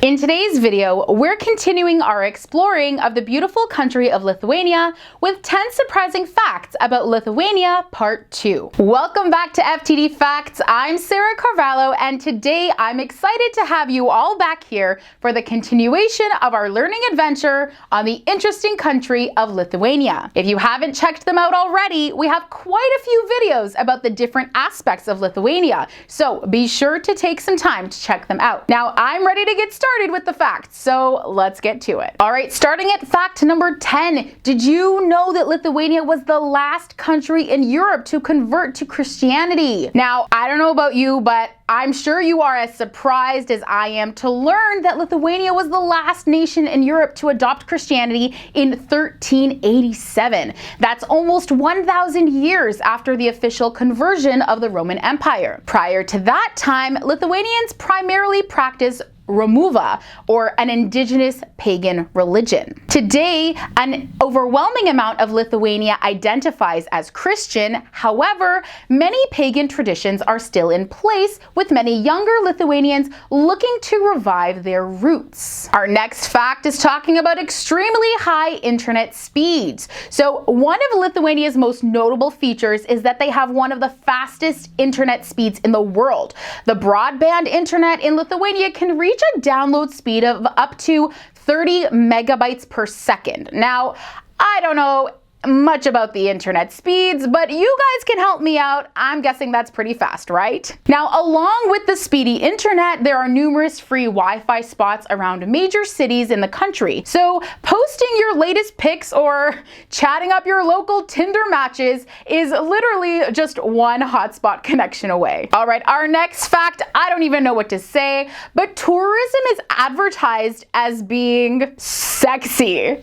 In today's video, we're continuing our exploring of the beautiful country of Lithuania with 10 surprising facts about Lithuania Part 2. Welcome back to FTD Facts. I'm Sarah Carvalho, and today I'm excited to have you all back here for the continuation of our learning adventure on the interesting country of Lithuania. If you haven't checked them out already, we have quite a few videos about the different aspects of Lithuania, so be sure to take some time to check them out. Now, I'm ready to get started with the facts, so let's get to it. All right, starting at fact number 10. Did you know that Lithuania was the last country in Europe to convert to Christianity? Now, I don't know about you, but I'm sure you are as surprised as I am to learn that Lithuania was the last nation in Europe to adopt Christianity in 1387. That's almost 1,000 years after the official conversion of the Roman Empire. Prior to that time, Lithuanians primarily practiced Romuva, or an indigenous pagan religion. Today, an overwhelming amount of Lithuania identifies as Christian. However, many pagan traditions are still in place, with many younger Lithuanians looking to revive their roots. Our next fact is talking about extremely high internet speeds. So, one of Lithuania's most notable features is that they have one of the fastest internet speeds in the world. The broadband internet in Lithuania can reach a download speed of up to 30 megabytes per second. Now, I don't know much about the internet speeds, but you guys can help me out. I'm guessing that's pretty fast, right? Now, along with the speedy internet, there are numerous free Wi-Fi spots around major cities in the country. So posting your latest pics or chatting up your local Tinder matches is literally just one hotspot connection away. All right, our next fact, I don't even know what to say, but tourism is advertised as being sexy.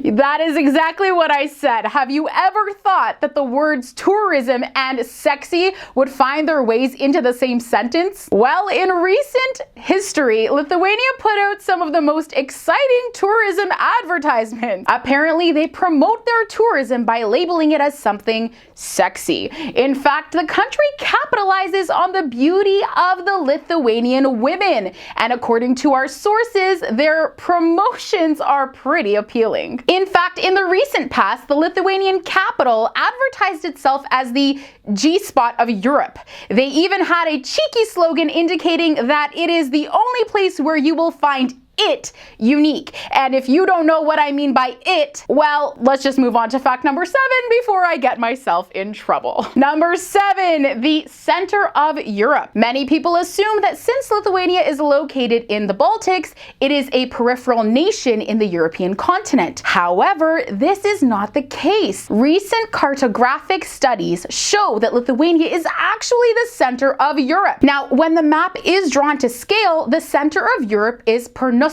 That is exactly what I said. Have you ever thought that the words tourism and sexy would find their ways into the same sentence? Well, in recent history, Lithuania put out some of the most exciting tourism advertisements. Apparently, they promote their tourism by labeling it as something sexy. In fact, the country capitalizes on the beauty of the Lithuanian women, and according to our sources, their promotions are pretty appealing. In fact, in the recent past, the Lithuanian capital advertised itself as the G-spot of Europe. They even had a cheeky slogan indicating that it is the only place where you will find it unique. And if you don't know what I mean by it, well, let's just move on to fact number 7 before I get myself in trouble. Number 7, the center of Europe. Many people assume that since Lithuania is located in the Baltics, it is a peripheral nation in the European continent. However, this is not the case. Recent cartographic studies show that Lithuania is actually the center of Europe. Now, when the map is drawn to scale, the center of Europe is Pernus,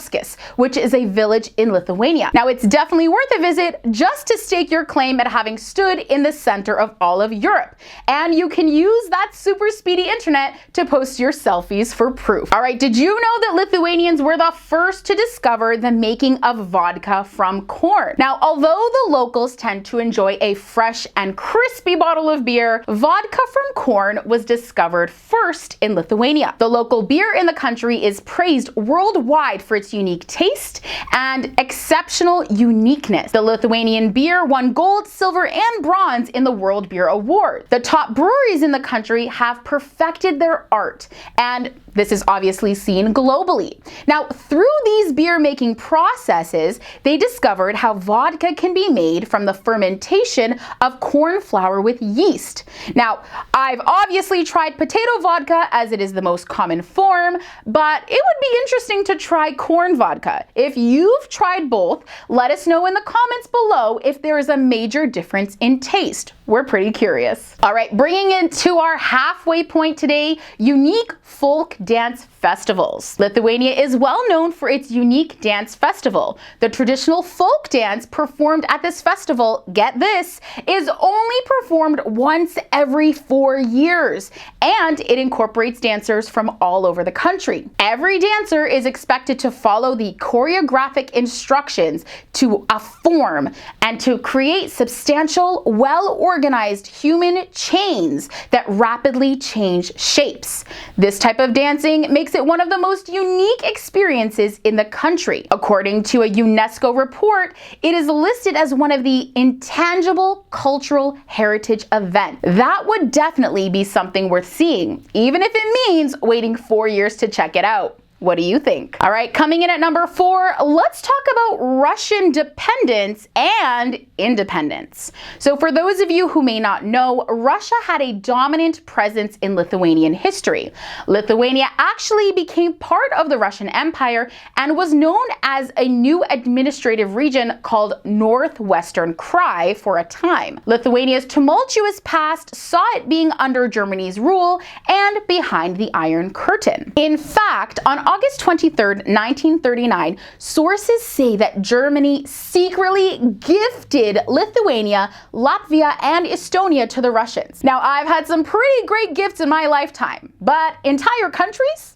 which is a village in Lithuania. Now, it's definitely worth a visit just to stake your claim at having stood in the center of all of Europe. And you can use that super speedy internet to post your selfies for proof. All right, did you know that Lithuanians were the first to discover the making of vodka from corn? Now, although the locals tend to enjoy a fresh and crispy bottle of beer, vodka from corn was discovered first in Lithuania. The local beer in the country is praised worldwide for its unique taste and exceptional uniqueness. The Lithuanian beer won gold, silver, and bronze in the World Beer Award. The top breweries in the country have perfected their art, and this is obviously seen globally. Now, through these beer making processes, they discovered how vodka can be made from the fermentation of corn flour with yeast. Now, I've obviously tried potato vodka as it is the most common form, but it would be interesting to try corn vodka. If you've tried both, let us know in the comments below if there is a major difference in taste. We're pretty curious. All right, bringing it to our halfway point today, unique folk dance festivals. Lithuania is well known for its unique dance festival. The traditional folk dance performed at this festival, get this, is only performed once every 4 years, and it incorporates dancers from all over the country. Every dancer is expected to follow the choreographic instructions to a form and to create substantial, well-organized human chains that rapidly change shapes. This type of dancing makes it one of the most unique experiences in the country. According to a UNESCO report, it is listed as one of the intangible cultural heritage events. That would definitely be something worth seeing, even if it means waiting 4 years to check it out. What do you think? All right, coming in at number 4, let's talk about Russian dependence and independence. So for those of you who may not know, Russia had a dominant presence in Lithuanian history. Lithuania actually became part of the Russian Empire and was known as a new administrative region called Northwestern Krai for a time. Lithuania's tumultuous past saw it being under Germany's rule and behind the Iron Curtain. In fact, on August 23, 1939, sources say that Germany secretly gifted Lithuania, Latvia, and Estonia to the Russians. Now, I've had some pretty great gifts in my lifetime, but entire countries?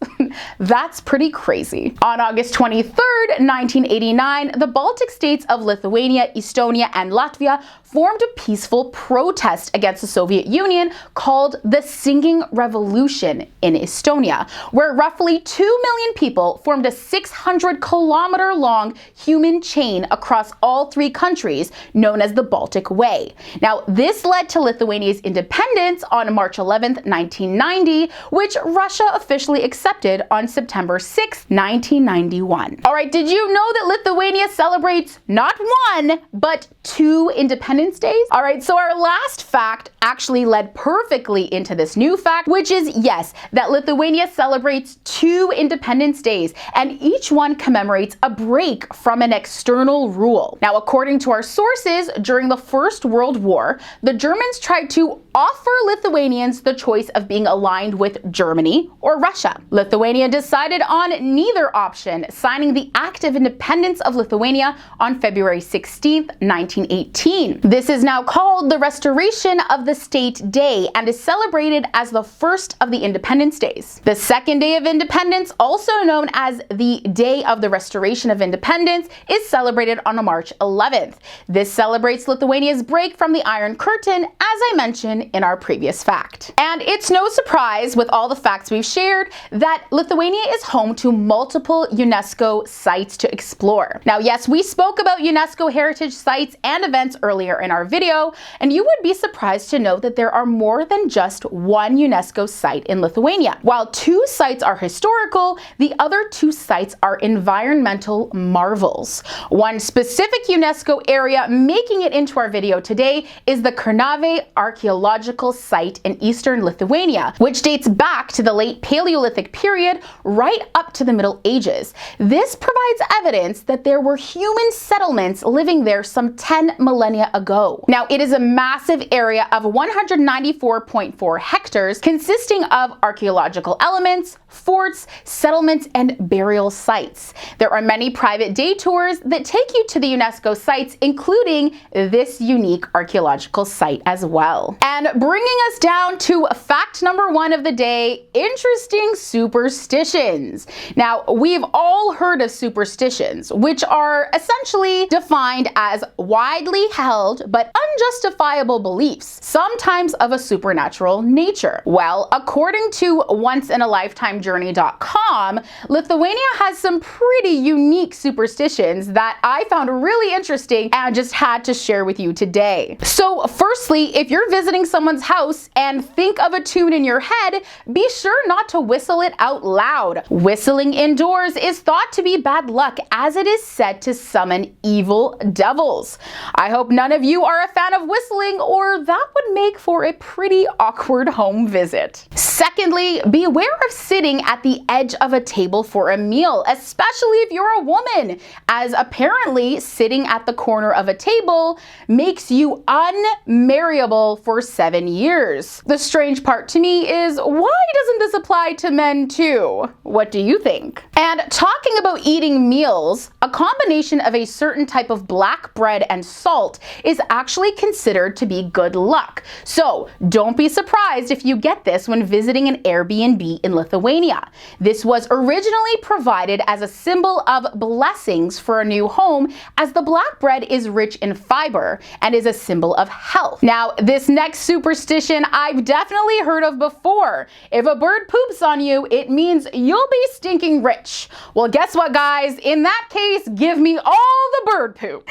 That's pretty crazy. On August 23, 1989, the Baltic states of Lithuania, Estonia, and Latvia formed a peaceful protest against the Soviet Union called the Singing Revolution in Estonia, where roughly 2 million people formed a 600-kilometer-long human chain across all 3 countries known as the Baltic Way. Now, this led to Lithuania's independence on March 11, 1990, which Russia officially accepted on September 6, 1991. All right, did you know that Lithuania celebrates not 1, but 2 independence days? All right, so our last fact actually led perfectly into this new fact, which is, yes, that Lithuania celebrates 2 independence days, and each one commemorates a break from an external rule. Now, according to our sources, during the First World War, the Germans tried to offer Lithuanians the choice of being aligned with Germany or Russia. Lithuania decided on neither option, signing the Act of Independence of Lithuania on February 16, 1918. This is now called the Restoration of the State Day and is celebrated as the first of the Independence Days. The second day of independence, also known as the Day of the Restoration of Independence, is celebrated on March 11th. This celebrates Lithuania's break from the Iron Curtain, as I mentioned in our previous fact. And it's no surprise, with all the facts we've shared, that Lithuania is home to multiple UNESCO sites to explore. Now, yes, we spoke about UNESCO heritage sites and events earlier in our video, and you would be surprised to know that there are more than just 1 UNESCO site in Lithuania. While 2 sites are historical, the other 2 sites are environmental marvels. One specific UNESCO area making it into our video today is the Carvalho archaeological site in eastern Lithuania, which dates back to the late Paleolithic period right up to the Middle Ages. This provides evidence that there were human settlements living there some 10 millennia ago. Now, it is a massive area of 194.4 hectares consisting of archaeological elements, forts, settlements, and burial sites. There are many private day tours that take you to the UNESCO sites, including this unique archaeological site as well. And bringing us down to fact number 1 of the day, interesting superstitions. Now, we've all heard of superstitions, which are essentially defined as widely held but unjustifiable beliefs, sometimes of a supernatural nature. Well, according to onceinaLifetimejourney.com, Lithuania has some pretty unique superstitions that I found really interesting and just had to share with you today. So firstly, if you're visiting someone's house and think of a tune in your head, be sure not to whistle it out loud. Whistling indoors is thought to be bad luck, as it is said to summon evil devils. I hope none of you are a fan of whistling, or that would make for a pretty awkward home visit. Secondly, be aware of sitting at the edge of a table for a meal, especially if you're a woman, as apparently sitting at the corner of a table makes you unmarriable for 7 years. The strange part to me is, why doesn't this apply to men too? What do you think? And talking about eating meals, a combination of a certain type of black bread and salt is actually considered to be good luck. So don't be surprised if you get this when visiting visiting an Airbnb in Lithuania. This was originally provided as a symbol of blessings for a new home, as the black bread is rich in fiber and is a symbol of health. Now, this next superstition I've definitely heard of before. If a bird poops on you, it means you'll be stinking rich. Well, guess what, guys? In that case, give me all the bird poop.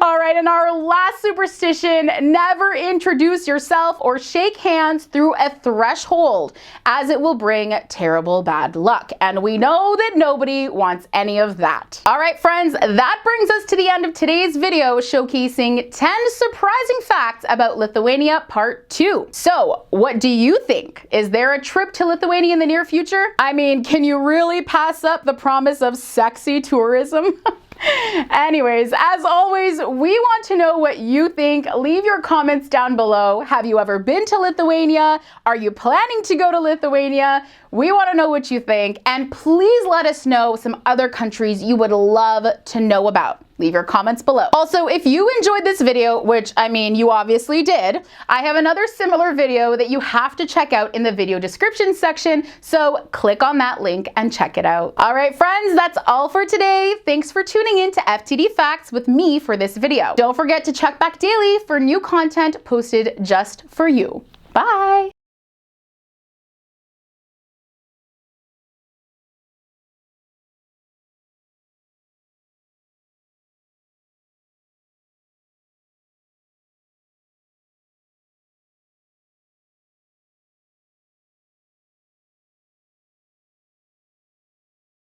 All right, and our last superstition, never introduce yourself or shake hands through a threshold, as it will bring terrible bad luck. And we know that nobody wants any of that. All right, friends, that brings us to the end of today's video showcasing 10 surprising facts about Lithuania Part 2. So, what do you think? Is there a trip to Lithuania in the near future? I mean, can you really pass up the promise of sexy tourism? Anyways, as always, we want to know what you think. Leave your comments down below. Have you ever been to Lithuania? Are you planning to go to Lithuania? We want to know what you think, and please let us know some other countries you would love to know about. Leave your comments below. Also, if you enjoyed this video, which I mean, you obviously did, I have another similar video that you have to check out in the video description section, so click on that link and check it out. All right, friends, that's all for today. Thanks for tuning in to FTD Facts with me for this video. Don't forget to check back daily for new content posted just for you. Bye!